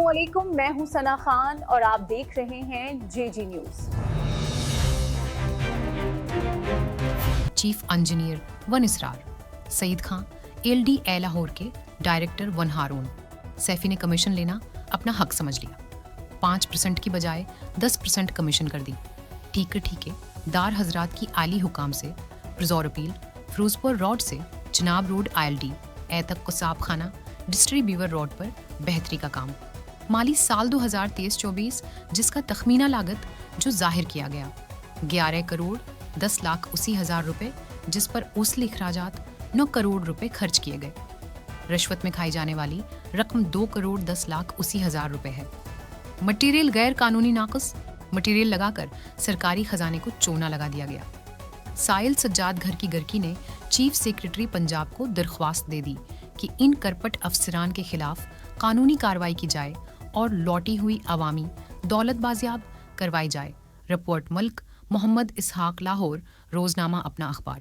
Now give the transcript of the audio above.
علیکم، میں ہوں ثنا خان اور آپ دیکھ رہے ہیں جے نیوز۔ چیف انجینئر ون اسرار سعید خان ایل ڈی لاہور کے ڈائریکٹر ون ہارون سیفی نے کمیشن لینا اپنا حق سمجھ لیا، 5% کی بجائے 10% کمیشن کر دی۔ ٹھیک دار حضرات کی عالی حکام سے پرزور اپیل، فروزپور روڈ سے چناب روڈ ILD اے تک قصاب خانہ ڈسٹری بیور روڈ پر بہتری کا کام۔ مالی سال 2023-24 جس کا تخمینہ لاگت جو ظاہر کیا گیا 11 کروڑ 10 لاکھ 80,000 روپے، جس پر اوصل اخراجات 9 کروڑ روپے خرچ کیے گئے۔ رشوت میں کھائی جانے والی رقم 2 کروڑ 10 لاکھ 80,000 روپے ہے۔ مٹیریل غیر قانونی ناقص، مٹیریل لگا کر سرکاری خزانے کو چونا لگا دیا گیا۔ سائل سجاد گھر کی گرکی نے چیف سیکرٹری پنجاب کو درخواست دے دی کہ ان کرپٹ افسران کے خلاف قانونی کارروائی کی جائے اور لوٹی ہوئی عوامی دولت بازیاب کروائی جائے۔ رپورٹ ملک، محمد اسحاق، لاہور، روزنامہ اپنا اخبار۔